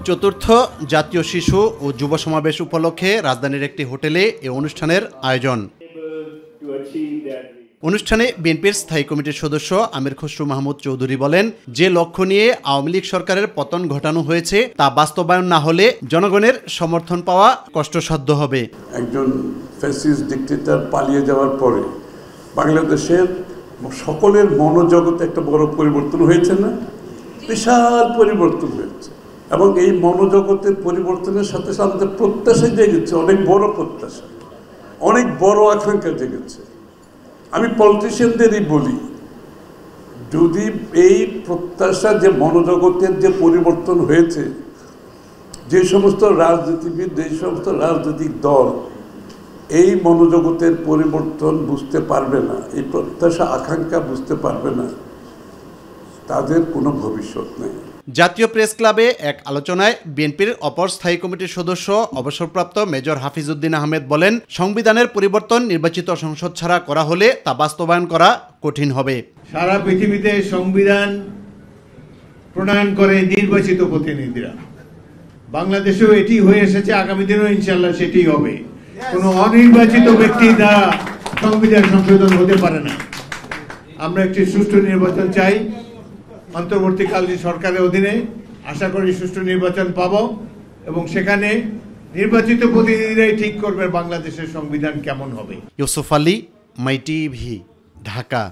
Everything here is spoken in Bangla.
চতুর্থ জাতীয় শিশু ও যুব সমাবেশ উপলক্ষে রাজধানীর একটি হোটেলে এ অনুষ্ঠানের আয়োজন। অনুষ্ঠানে বিএনপির স্থায়ী কমিটির সদস্য আমির খসরু মাহমুদ চৌধুরী বলেন, যে লক্ষ্য নিয়ে আওয়ামী লীগ সরকারের পতন ঘটানো হয়েছে তা বাস্তবায়ন না হলে জনগণের সমর্থন পাওয়া কষ্টসাধ্য হবে। একজন ফ্যাসিস্ট ডিক্টেটর পালিয়ে যাওয়ার পরে বাংলাদেশের সকলের মনোজগতে একটা বড় পরিবর্তন হয়েছে না? বিশাল পরিবর্তন হয়েছে এবং এই মনোজগতের পরিবর্তনের সাথে সাথে আমাদের প্রত্যাশা জেগেছে, অনেক বড় প্রত্যাশা, অনেক বড় আকাঙ্ক্ষা জেগেছে। আমি পলিটিশিয়ানদেরই বলি, যদি এই প্রত্যাশা যে মনোজগতের যে পরিবর্তন হয়েছে, যে সমস্ত রাজনীতিবিদ, যে সমস্ত রাজনৈতিক দল এই মনোজগতের পরিবর্তন বুঝতে পারবে না, এই প্রত্যাশা আকাঙ্ক্ষা বুঝতে পারবে না, তাদের কোনো ভবিষ্যৎ নেই। জাতীয় প্রেস ক্লাবে এক আলোচনায় বিএনপির অপর স্থায়ী কমিটির সদস্য অবসরপ্রাপ্ত মেজর হাফিজউদ্দিন আহমেদ বলেন, সংবিধানের পরিবর্তন নির্বাচিত সংসদ ছাড়া করা হলে তা বাস্তবায়ন করা কঠিন হবে। সারা পৃথিবীতে সংবিধান প্রণয়ন করে নির্বাচিত প্রতিনিধিরা, বাংলাদেশেও এটি হয়ে এসেছে, আগামী দিনেও ইনশাআল্লাহ সেটি হবে। কোনো অনির্বাচিত ব্যক্তি দ্বারা সংবিধান সংশোধন হতে পারে না। আমরা একটি সুষ্ঠু নির্বাচন চাই, অন্তর্বর্তীকালীন সরকারের অধীনে আশা করি সুষ্ঠু নির্বাচন পাব এবং সেখানে নির্বাচিত প্রতিনিধিরাই ঠিক করবে বাংলাদেশের সংবিধান কেমন হবে। ইউসুফ আলী, মাই টিভি, ঢাকা।